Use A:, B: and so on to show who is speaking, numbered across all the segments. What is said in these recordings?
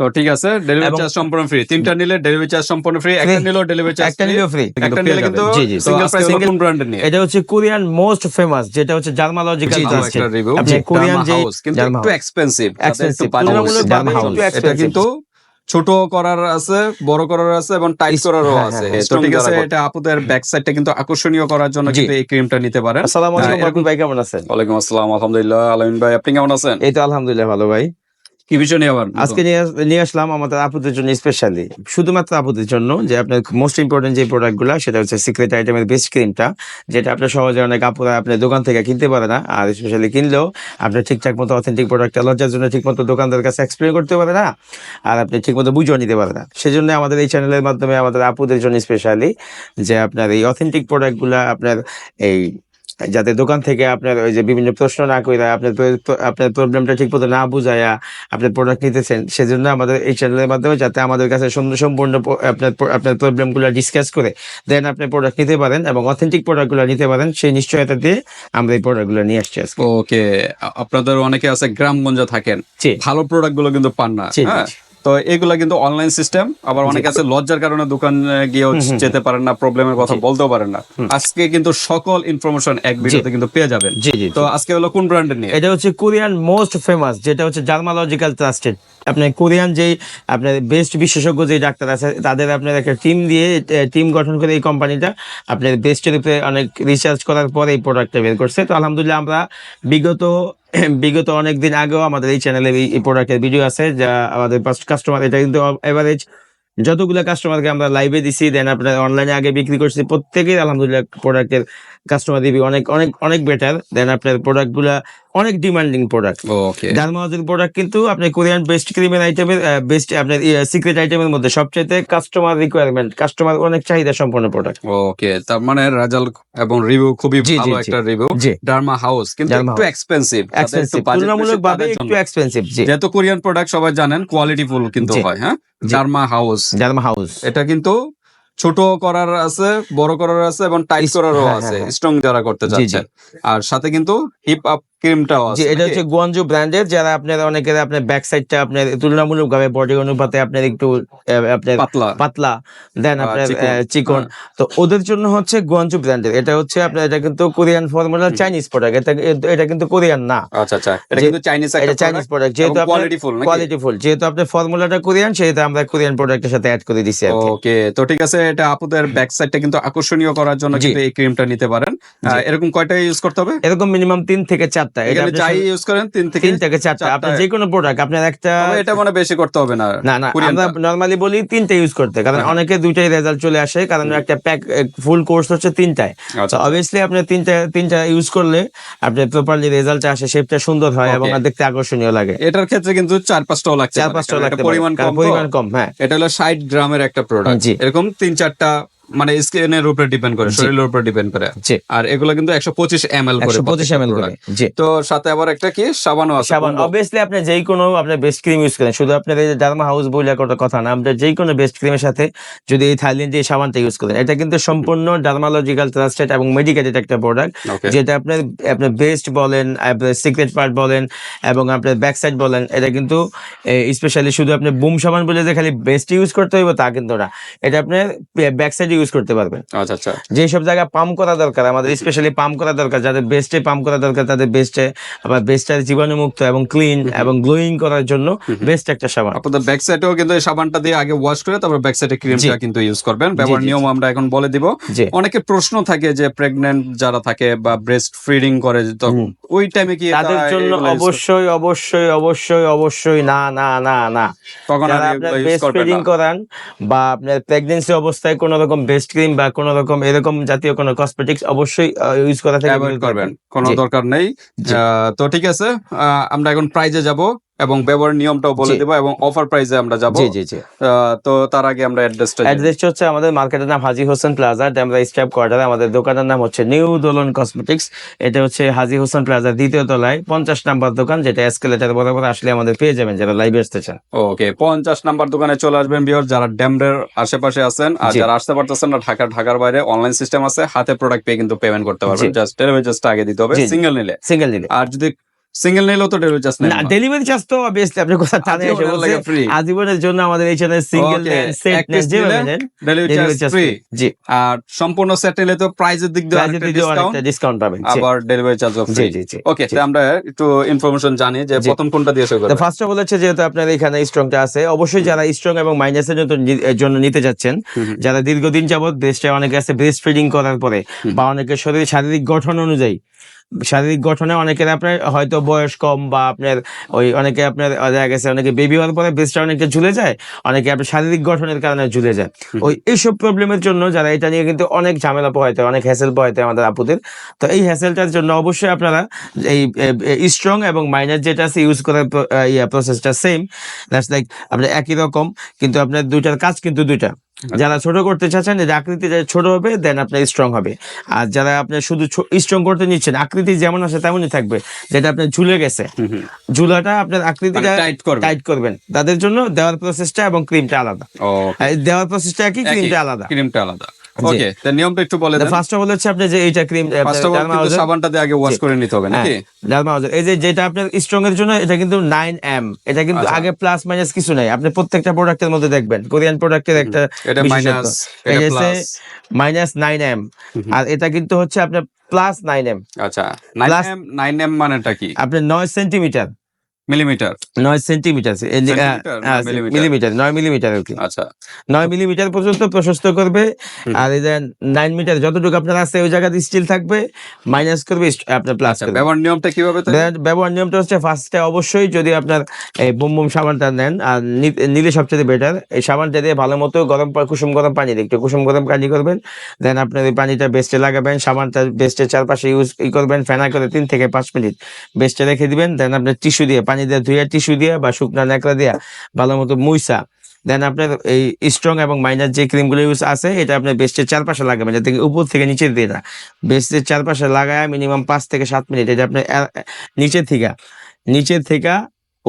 A: তো ঠিক আছে, ডেলিভারি চার্জ সম্পূর্ণ ফ্রি। 3টা নিলে ডেলিভারি চার্জ সম্পূর্ণ ফ্রি, একটা নিলেও ডেলিভারি চার্জ
B: একটা নিলেও ফ্রি,
A: একটা নিলে কিন্তু
B: জি জি
A: সিঙ্গেল প্রাইস কোন ব্র্যান্ডের নিয়ে?
B: এটা হচ্ছে কোরিয়ান মোস্ট ফেমাস, যেটা হচ্ছে জার্মালজিক্যাল ট্রাস্টেড।
A: আপনি কোরিয়ান যে কিন্তু একটু এক্সপেন্সিভ,
B: তুলনামূলক ভাবে একটু
A: এটা
B: এক্সপেন্সিভ।
A: কিন্তু ছোট করার আছে, বড় করার আছে এবং টাইট করারও আছে। তো ঠিক আছে, এটা আপুদের ব্যাক সাইডটা কিন্তু আকর্ষণীয় করার জন্য কিন্তু এই ক্রিমটা নিতে পারেন।
B: আসসালামু আলাইকুম বাকুল ভাই, কেমন আছেন?
A: ওয়ালাইকুম আসসালাম, আলহামদুলিল্লাহ। আলামিন ভাই, আপনি কেমন আছেন?
B: এই তো আলহামদুলিল্লাহ ভালো ভাই।
A: কি বিষয় নিয়ে আবার
B: আজকে নিয়ে আসলাম আমাদের আপুদের জন্য স্পেশালি, শুধুমাত্র আপুদের জন্য, যে আপনার মোস্ট ইম্পর্টেন্ট যে প্রোডাক্ট গুলা, সেটা হচ্ছে সিক্রেট আইটেমের বেস্ট ক্রিমটা, যেটা আপনার সহজে অনেক আপুরা আপনার দোকান থেকে কিনতে পারে না, আর স্পেশালি কিনলেও আপনার ঠিকঠাক মতো অথেন্টিক প্রোডাক্টটা লজ্জার জন্য ঠিক মতো দোকানদার কাছে এক্সপ্লেন করতে পারে না, আর আপনি ঠিক মতো বুঝেও নিতে পারে না। সেজন্য আমাদের এই চ্যানেলের মাধ্যমে আমাদের আপুদের জন্য স্পেশালি, যে আপনার এই অথেন্টিক প্রোডাক্টগুলা আপনার এই যাতে দোকান থেকে আপনার ওই যে বিভিন্ন প্রশ্ন না করে আপনার প্রবলেমটা ঠিক মতো না বুঝায়া আপনার প্রোডাক্ট নিতেছেন, সেজন্য আমাদের এই চ্যানেলের মাধ্যমে যাতে আমাদের কাছে সম্পূর্ণ আপনার প্রবলেমগুলো ডিসকাস করে দেন আপনি প্রোডাক্ট নিতে পারেন এবং অথেন্টিক প্রোডাক্টগুলো নিতে পারেন, সেই নিশ্চয়তা দিয়ে আমরা এই প্রোডাক্টগুলো নিয়ে আসছি আজকে।
A: ওকে, আপনাদের অনেকে আছে গ্রামগঞ্জে থাকেন, ভালো প্রোডাক্টগুলো কিন্তু পান না। হ্যাঁ, তো এগুলা কিন্তু অনলাইন সিস্টেম, আবার অনেকে আছে লজ্জার কারণে দোকান গিয়েও যেতে পারেন না, প্রবলেমের কথা বলতেও পারেন না। আজকে কিন্তু সকল ইনফরমেশন এক ভিডিওতে কিন্তু পেয়ে যাবেন। তো আজকে হলো কোন ব্র্যান্ডের নিয়ে?
B: এটা হচ্ছে কোরিয়ান মোস্ট ফেমাস, যেটা হচ্ছে জার্মালজিক্যাল ট্রাস্টেড। আপনার কোরিয়ান যেই আপনার বেস্ট বিশেষজ্ঞ যে ডাক্তার আছে, তাদের আপনার একটা টিম গঠন করে এই কোম্পানিটা আপনার বেস্টের উপরে অনেক রিসার্চ করার পরে এই প্রোডাক্টটা বের করছে। তো আলহামদুলিল্লাহ আমরা বিগত অনেক দিন আগেও আমাদের এই চ্যানেলে এই প্রোডাক্টের ভিডিও আছে, যা আমাদের কাস্টমার, এটা কিন্তু এভারেজ যতগুলো কাস্টমারকে আমরা লাইভে দিছি, দেন আপনার অনলাইনে আগে বিক্রি করছি, প্রত্যেকেই আলহামদুলিল্লাহ প্রোডাক্টের কাস্টমার রিভিউ অনেক অনেক অনেক বেটার। দেন আপনার প্রোডাক্টগুলা অনেক ডিমান্ডিং প্রোডাক্ট।
A: ওকে,
B: ডার্মালজির প্রোডাক্ট কিন্তু আপনার কোরিয়ান বেস্ট ক্রিমের আইটেমের বেস্ট আপনার সিক্রেট আইটেমের মধ্যে সবচেয়ে কাস্টমার রিকোয়ারমেন্ট, কাস্টমার অনেক চাহিদা সম্পন্ন প্রোডাক্ট।
A: ওকে, তার মানে রেজাল্ট এবং রিভিউ খুবই ভালো একটা রিভিউ। ডার্মা হাউস কিন্তু একটু এক্সপেন্সিভ,
B: তুলনামূলক ভাবে একটু এক্সপেন্সিভ।
A: যেহেতু কোরিয়ান প্রোডাক্ট সবাই জানেন কোয়ালিটি ফুল কিন্তু হয়। হ্যাঁ, ডার্মা হাউস এটা কিন্তু ছোট করার আছে, বড় করার আছে এবং টাইট করারও আছে, স্ট্রং যারা করতে চাচ্ছেন। আর সাথে কিন্তু হিপ আপ ক্রিমটাও আছে।
B: এটা হচ্ছে গুয়ানজু ব্র্যান্ডের, যারা আপনার অনেকের আপনার ব্যাক সাইডটা আপনার তুলনামূলকভাবে বডি অনুপাতে আপনার একটু আপনার পাতলা, দেন আপনার চিকন, তো ওদের জন্য হচ্ছে গুয়ানজু ব্র্যান্ডের। এটা হচ্ছে আপনার, এটা কিন্তু কোরিয়ান ফর্মুলা চাইনিজ প্রোডাক্ট, এটা কিন্তু কোরিয়ান না।
A: আচ্ছা আচ্ছা, এটা কিন্তু চাইনিজ
B: প্রোডাক্ট, যেহেতু কোয়ালিটিফুল, যেহেতু আপনার ফর্মুলাটা কোরিয়ান, সেহেতু আমরা কোরিয়ান প্রোডাক্টের সাথে অ্যাড করে দিছি।
A: ওকে, তো ঠিক আছে, এটা আপুদের ব্যাক সাইডটা কিন্তু আকর্ষণীয় করার জন্য কিন্তু এই ক্রিমটা নিতে পারেন। এরকম কয়টা ইউজ করতে হবে?
B: এরকম মিনিমাম 3 থেকে 4টা,
A: এটা যাই ইউজ করেন 3 থেকে
B: 4টা, আপনি যে কোনো প্রোডাক্ট আপনার একটা,
A: এটা মানে বেশি করতে হবে না।
B: না আমরা নরমালি বলি 3টা ইউজ করতে, কারণ অনেকে 2টাই রেজাল্ট চলে আসে, কারণ একটা প্যাক ফুল কোর্স হচ্ছে 3টায়। তো অবভিয়াসলি আপনি তিনটা ইউজ করলে আপনার প্রপারলি রেজাল্ট আসে, শেপটা সুন্দর হয় এবং দেখতে আকর্ষণীয় লাগে।
A: এটার ক্ষেত্রে কিন্তু 4-5টাও লাগছে,
B: 4-5টাও লাগতে
A: পরিমাণ কম। হ্যাঁ, এটা হলো 60 গ্রামের একটা প্রোডাক্ট, এরকম 3-4টা মানে স্কিনের উপরে ডিপেন্ড করে, শরীরের উপরে ডিপেন্ড করে। আর এগুলো কিন্তু 125 ml করে। তো সাথে আবার একটা কি সাবানও আছে।
B: সাবান অবভিয়াসলি আপনি যেই কোনো আপনার বেস্ট ক্রিম ইউজ করেন, শুধু আপনার এই ডার্মা হাউস বলে কথা না, আপনার যেই কোনো বেস্ট ক্রিমের সাথে যদি এই থাইল্যান্ড এই সাবানটা ইউজ করেন, এটা কিন্তু সম্পূর্ণ ডার্মালজিক্যাল ট্রাস্টেড এবং মেডিকেটেড একটা প্রোডাক্ট, যেটা আপনার বেস্ট বলেন, আপনার সিক্রেট পার্ট বলেন এবং আপনার ব্যাক সাইড বলেন, এটা কিন্তু স্পেশালি শুধু আপনি বুম সাবান বলে যে খালি বেস্ট ইউজ করতে হইব তা কিন্তু না, এটা আপনার ব্যাক সাইড ইউজ করতে পারবেন।
A: আচ্ছা আচ্ছা,
B: যে সব জায়গায় পাম্প করা দরকার, আমাদের স্পেশালি পাম্প করা দরকার, যাদের বেস্টে পাম্প করা দরকার, তাদের বেস্টে আবার বেস্টটা জীবাণুমুক্ত এবং ক্লিন এবং গ্লোয়িং করার জন্য বেস্ট একটা সাবান।
A: আপনাদের ব্যাক সাইডেও কিন্তু এই সাবানটা দিয়ে আগে ওয়াশ করে তারপর ব্যাক সাইডে ক্রিমটা কিন্তু ইউজ করবেন। ব্যবহার নিয়ম আমরা এখন বলে দিব। অনেকে প্রশ্ন থাকে যে প্রেগন্যান্ট যারা থাকে বা ব্রেস্ট ফিডিং করে, তো ওই টাইমে কি
B: তাদের জন্য অবশ্যই না, তখন আপনার ব্রেস্ট ফিডিং করান বা আপনার প্রেগন্যান্সি অবস্থায় কোনো রকম বেস্ট ক্রিম বা কোনো রকম এরকম জাতীয় কোনো কসমেটিক্স অবশ্যই ইউজ করা থেকে
A: অ্যাভয়েড করবেন, কোনো দরকার নেই। তো ঠিক আছে, আমরা এখন প্রাইজে যাব এবং ব্যবহার নিয়মটাও বলে দেব এবং অফার প্রাইসে আমরা যাব। তো তার আগে আমরা অ্যাড্রেসটা
B: হচ্ছে আমাদের মার্কেটের নাম Haji Hossain Plaza, Demra staff quarter. আমাদের দোকানের নাম হচ্ছে নিউ দোলন কসমেটিক্স। এটা হচ্ছে হাজী হোসেন প্লাজা 2য় তলায় 50 নাম্বার দোকান, যেটা এসকেলেটর বরাবর আসলে আমাদের পেয়ে যাবেন যারা লাইভে আসতে চান।
A: ওকে, 50 নাম্বার দোকানে চলে আসবেন ভিউয়ার, যারা ডেমরের আশেপাশে আছেন। আর যারা আসতে পারতেছেন না, ঢাকার বাইরে অনলাইন সিস্টেম আছে, হাতে প্রোডাক্ট পেয়ে কিন্তু পেমেন্ট করতে পারবেন। জাস্ট ডেলিভারি চার্জটা আগে দিতে হবে সিঙ্গেল নিলে। আর যদি সিঙ্গেল নিলেও তো ডেলিভারি চার্জ নেই
B: না, ডেলিভারি চার্জ তো অবভিয়াসলি আপনি কোথা টানে এসে
A: আজীবনের লাগে
B: বলছে
A: free।
B: আজীবনের জন্য আমাদের এই চ্যানেলে সিঙ্গেল
A: Okay,
B: সেট
A: এক piece
B: যেভাবে
A: নিলে
B: নেন
A: delivery
B: delivery
A: charge
B: charge
A: free,
B: জি,
A: আর সম্পূর্ণ সেট নিলে তো প্রাইসের দিক দিয়ে
B: প্রাইজের
A: অনেকটা
B: দিকেও
A: ডিসকাউন্ট,
B: অনেকটা ডিসকাউন্ট পাবেন জি
A: আবার ডেলিভারি চার্জও
B: জি
A: ফ্রি।
B: জি জি
A: ওকে,
B: জি।
A: তো আমরা একটু ইনফরমেশন জানি যে
B: জি।
A: প্রথম কোনটা দিয়ে শুরু
B: তো
A: করব?
B: ফার্স্ট অফ অল হচ্ছে যেহেতু আপনার এখানে স্ট্রংটা আছে, অবশ্যই যারা স্ট্রং এবং মাইনাসের জন্য নিতে যাচ্ছেন, যারা দীর্ঘদিন যাবত ব্রেস্টে অনেকে আছে ব্রেস্ট ফিডিং করার পরে বা অনেকের শরীর শারীরিক গঠন অনুযায়ী, শারীরিক গঠনে অনেকের আপনার হয়তো বয়স কম বা আপনার ওই অনেকে আপনার দেখা গেছে অনেকে বেবি হওয়ার পরে ব্রেস্টটা অনেকে ঝুলে যায়, অনেকে আপনার শারীরিক গঠনের কারণে ঝুলে যায়। এইসব প্রবলেমের জন্য যারা এটা নিয়ে কিন্তু অনেক ঝামেলা পোহাইতে হয়, অনেক হ্যাসেল পোহাইতে হয় আমাদের আপুদের। তো এই হ্যাসেলটার জন্য অবশ্যই আপনারা এই স্ট্রং এবং মাইনাস যেটা আছে ইউজ করার প্রসেসটা সেম, দ্যাটস লাইক আপনার একই রকম, কিন্তু আপনার দুইটার কাজ কিন্তু দুইটা। যারা ছোট করতে চাচ্ছেন যে আকৃতি ছোট হবে দেন আপনার স্ট্রং হবে, আর যারা আপনি শুধু স্ট্রং করতে নিচ্ছেন আকৃতি যেমন আছে তেমনই থাকবে, যেটা আপনার ঝুলে গেছে ঝুলাটা আপনার আকৃতিটা
A: টাইট করবে।
B: টাইট করবেন, তাদের জন্য দেওয়ার প্রসেসটা এবং ক্রিমটা আলাদা। দেওয়ার প্রসেসটা একই, ক্রিমটা আলাদা।
A: ক্রিমটা আলাদা। ওকে, তো নিয়মটা একটু বলে দেন।
B: ফার্স্ট অফ অল হচ্ছে আপনি যে এইটা ক্রিম
A: ফার্স্ট অফ অল কিন্তু সাবানটা দিয়ে আগে ওয়াশ করে নিতে হবে নাকি?
B: এই যে যেটা আপনার স্ট্রং এর জন্য এটা কিন্তু 9M, এটা কিন্তু
A: আচ্ছা।
B: আগে প্লাস মাইনাস কিছু নাই, আপনি প্রত্যেকটা প্রোডাক্টের মধ্যে দেখবেন কোরিয়ান প্রোডাক্টের একটা
A: এটা মাইনাস, এটা প্লাস।
B: মাইনাস 9M, আর এটা কিন্তু হচ্ছে আপনার প্লাস 9M।
A: আচ্ছা, 9M, 9M মানেটা কি?
B: আপনার 9 সেন্টিমিটার,
A: মিলিমিটার?
B: 9 সেন্টিমিটার
A: সেন্টিমিটার না মিলিমিটার?
B: মিলিমিটার, 9 মিলিমিটার আর কি,
A: আচ্ছা
B: 9 মিলিমিটার পর্যন্ত প্রশস্ত করবে। আর এই যে 9 মিটার যতটুকু আপনার আছে ওই জায়গাতে স্টিল থাকবে, মাইনাস করবে আপনার প্লাস
A: আচ্ছা,
B: করবে।
A: ব্যবহার নিয়মটা কিভাবে তাই?
B: ব্যবহার নিয়মটা হচ্ছে ফার্স্টে অবশ্যই যদি আপনার এই বুম বুম সাবানটা নেন আর নিলে সবচেয়ে বেটার, এই সাবানটা দিয়ে ভালো মতো কুসুম গরম পানি দিয়ে একটু কুসুম গরম পানি করবেন, দেন আপনার এই পানিটা বেস্টে লাগাবেন, সাবানটা বেস্টের চারপাশে করবেন, ফেনা করে 3 থেকে 5 মিনিট বেস্টে রেখে দিবেন, দেন আপনার টিস্যু দিয়ে পানি দিয়ে ধুয়ে টিস্যু দিয়ে বা শুকনা ন্যাকড়া দিয়ে ভালো মতো মুইসা, দেন আপনার এই স্ট্রং এবং মাইনাস যে ক্রিমগুলো ইউজ আছে এটা আপনার বেস্টের চারপাশে লাগাবেন, যাতে উপর থেকে নিচের দিয়ে না, বেস্টের চারপাশে লাগায় মিনিমাম 5 থেকে 7 মিনিট এটা আপনার নিচের থেকে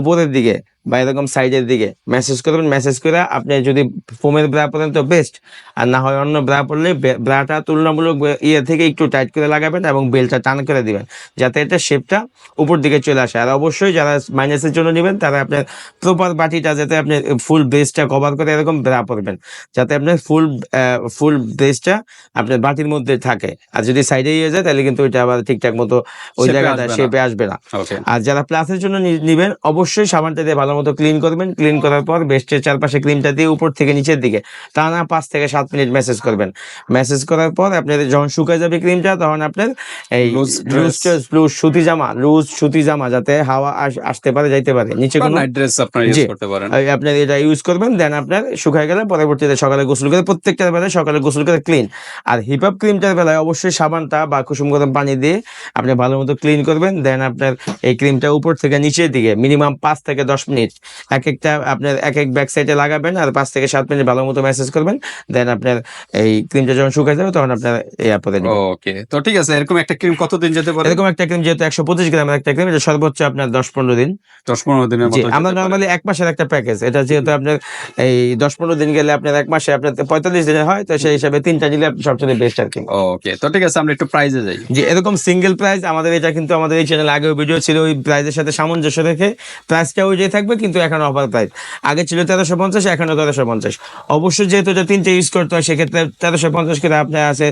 B: উপরের দিকে বা এরকম সাইডের দিকে মেসেজ করবেন। মেসেজ করে আপনি যদি ফোমের ব্রা পরেন তো বেস্ট, আর না হয় অন্য ব্রা পরলে ব্রাটা তুলনামূলক থেকে একটু টাইট করে লাগাবেন এবং বেলটা টান করে দিবেন, যাতে এটা শেপটা উপর দিকে চলে আসে। আর অবশ্যই যারা মাইনাসের জন্য নেবেন তারা আপনার প্রপার বাটিটা যাতে আপনি ফুল বেসটা কভার করে এরকম ব্রা পরবেন, যাতে আপনার ফুল বেসটা আপনার বাটির মধ্যে থাকে। আর যদি সাইডে ইয়ে যায় তাহলে কিন্তু ওইটা আবার ঠিকঠাক মতো ওই জায়গাটা শেপে আসবে না।
A: ওকে,
B: আর যারা প্লাসের জন্য নিবেন অবশ্যই সাবানটা দিয়ে ভালো মতো ক্লিন করবেন, ক্লিন করার পর বেস্টের চারপাশে ক্রিমটা দিয়ে উপর থেকে নিচের দিকে টানা 5 থেকে 7 মিনিট মেসেজ করবেন। মেসেজ করার পর আপনার যখন শুকায় যাবে ক্রিমটা তখন আপনার এই লুজ সুতি জামা যাতে হাওয়া আসতে পারে যাইতে পারে, নিচে কোনো
A: নাইট ড্রেস আপনারা ইউজ করতে পারেন।
B: আপনার এটা ইউজ করবেন, দেন আপনার শুকায় গেলে পরবর্তীতে সকালে গোসল করে, প্রত্যেকটার বেলায় সকালে গোসল করে ক্লিন। আর হিপ আপ ক্রিমটার বেলায় অবশ্যই সাবানটা বা কুসুম গরম পানি দিয়ে আপনি ভালো মতো ক্লিন করবেন, দেন আপনার এই ক্রিমটা উপর থেকে নিচের দিকে মিনিমাম 5 থেকে 10 মিনিট একটা আপনার এক ব্যাক সাইডে লাগাবেন, আর 5 থেকে 7 মিনিট ভালো মতো ম্যাসেজ করবেন, দেন আপনার এই ক্রিমটা যখন শুকায় যাবে তখন আপনার এই আপরে দিবেন।
A: ওকে, তো ঠিক আছে, এরকম একটা ক্রিম কতদিন যেতে পারে?
B: এরকম একটা ক্রিম যেহেতু 125 গ্রামের একটা ক্রিম, এটা সর্বোচ্চ আপনার 10-15 দিন।
A: 10-15 দিনের
B: জি,
A: মতো
B: আমরা
A: যেতে পারে।
B: নরমালি 1 মাসের একটা প্যাকেজ, এটা যেহেতু আপনার এই 10-15 দিন গেলে আপনার 1 মাসে আপনার 45 দিনের হয়, তো সেই হিসাবে 3টা নিলে আপনি সবচেয়ে বেস্ট আর কি।
A: ওকে, তো ঠিক আছে, আমরা একটু প্রাইজে যাই।
B: যে এরকম সিঙ্গেল প্রাইস আমাদের এটা কিন্তু আমাদের এই চ্যানেলে আগেও ভিডিও ছিল, ওই প্রাইসের সাথে সামঞ্জস্য রেখে প্রাইসটা ওই যে থাকবে, কিন্তু এখন অফার প্রাইস। আগে ছিল 1350, এখনো 1350। অবশ্যই যেহেতু এটা 3টে ইউজ করতে হয় সেক্ষেত্রে 1350 করে আপনার আছে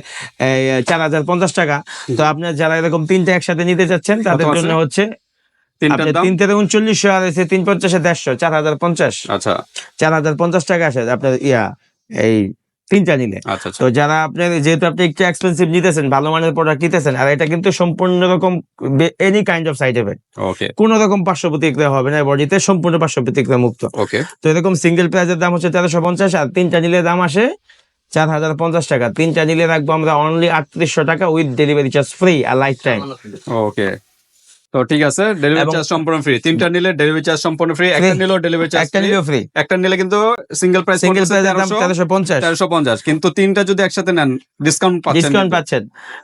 B: 4050 টাকা। তো আপনার যারা এরকম 3টে একসাথে নিতে চাচ্ছেন তাদের জন্য হচ্ছে
A: তিনটার দাম
B: 3 থেকে 3900 আর 350 150, 4050।
A: আচ্ছা
B: 4050 টাকা আসে আপনার এই 3টা নিলে।
A: আচ্ছা আচ্ছা,
B: তো যারা আপনার যেহেতু আপনি একটু এক্সপেন্সিভ নিতেছেন, ভালো মানের প্রোডাক্ট নিতেছেন, আর এটা কিন্তু সম্পূর্ণ রকম any kind of side effect,
A: okay
B: কোন রকম পার্শ্ব প্রতিক্রিয়া হবে না, বডিতে সম্পূর্ণ পার্শ্ব প্রতিক্রিয়া মুক্ত।
A: ওকে,
B: তো এরকম সিঙ্গেল প্রাইসের দাম হচ্ছে 1350, আর 3টা নিলে দাম আসে 4050 টাকা। 3টা নিলে রাখবো আমরা অনলি 3800 টাকা উইথ ডেলিভারি চার্জ ফ্রি আর লাইফ টাইম।
A: ওকে, তো ঠিক আছে, ডেলিভারি চার্জ সম্পূর্ণ ফ্রি। 3টা নিলে ডেলিভারি চার্জ সম্পূর্ণ ফ্রি, একটা নিলেও ডেলিভারি চার্জ
B: একটা নিলেও ফ্রি।
A: একটা নিলে কিন্তু সিঙ্গেল প্রাইস
B: সিঙ্গেল প্রাইসের দাম 1350,
A: 1350, কিন্তু 3টা যদি একসাথে নেন ডিসকাউন্ট
B: পাচ্ছেন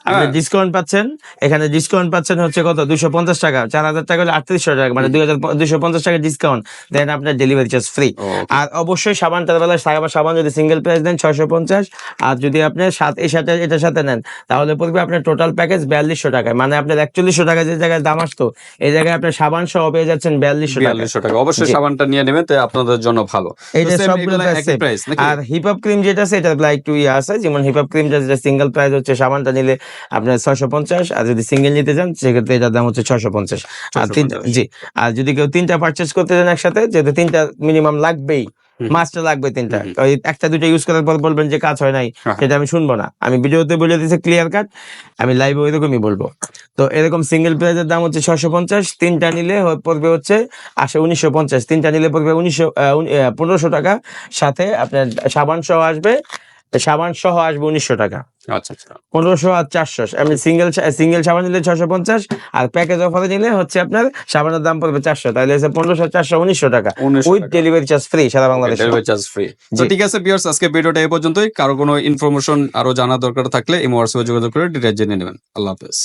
B: আপনি ডিসকাউন্ট পাচ্ছেন। এখানে ডিসকাউন্ট পাচ্ছেন হচ্ছে কত 250 টাকা, 4000 টাকা হলে 3800 টাকা, মানে 2250 টাকা ডিসকাউন্ট, দেন আপনার ডেলিভারি চার্জ ফ্রি। আর অবশ্যই সাবানটার বেলায় সাবান যদি সিঙ্গেল প্রাইস দেন 650, আর যদি আপনি এটার সাথে নেন তাহলে পড়বে আপনার টোটাল প্যাকেজ 4200 টাকায়, মানে আপনার 4100 টাকা যে জায়গায় দাম আসতো সস্তা, এই জায়গায় আপনার সাবান সহ পেয়ে যাচ্ছেন 4200 টাকা।
A: 4200 টাকা। অবশ্যই
B: জি।
A: সাবানটা নিয়ে নেবেন, তো আপনাদের জন্য ভালো।
B: এইটা
A: তো same
B: সবগুলো
A: এগুলা
B: প্রাইস
A: একই
B: সেম।
A: প্রাইস নাকি?
B: আর হিপ হপ ক্রিম যেটা আছে এটা একটু ইয়ে আছে, যেমন হিপ হপ ক্রিমটা যেটা সিঙ্গেল প্রাইস হচ্ছে সাবানটা নিলে আপনার 650, আর যদি সিঙ্গেল নিতে চান সেক্ষেত্রে এটার দাম হচ্ছে 650। আর
A: 650
B: জি, আর যদি কেউ 3টা পারচেজ করতে চান একসাথে, যেহেতু 3টা মিনিমাম লাগবেই, মাস্টটা লাগবে 3টা, ওই 1টা 2টা ইউজ করার পর বলবেন যে কাজ হয় নাই,
A: হ্যাঁ।
B: সেটা আমি শুনবো না। আমি ভিডিওতে বলে দিচ্ছি ক্লিয়ার কাট, আমি লাইভে ওইরকমই বলবো। তো এরকম সিঙ্গেল প্রাইসের দাম হচ্ছে 650, 3টা নিলে পড়বে হচ্ছে 1950, 3টা নিলে পড়বে 1500 টাকা, সাথে আপনার সাবান সহ আসবে, সাবান সহ আসবে 1900 টাকা।
A: আচ্ছা আচ্ছা।
B: 1500 আর 400, আমি সিঙ্গেল সাবান নিলে 650, আর প্যাকেজ অফারে নিলে হচ্ছে আপনার সাবানের দাম পড়বে 400, তাহলে 1500 400 1900 টাকা,
A: 1900
B: উইথ
A: টাকা।
B: ডেলিভারি চার্জ ফ্রি সারা বাংলাদেশে।
A: Delivery charge free. তো
B: জি।
A: ঠিক আছে ভিউয়ার্স, আজকে ভিডিওটা এই পর্যন্তই। কারো কোনো ইনফরমেশন আরো জানার দরকার থাকলে এই হোয়াটসঅ্যাপে যোগাযোগ করে ডিটেইলস জেনে নেবেন। আল্লাহ হাফেজ।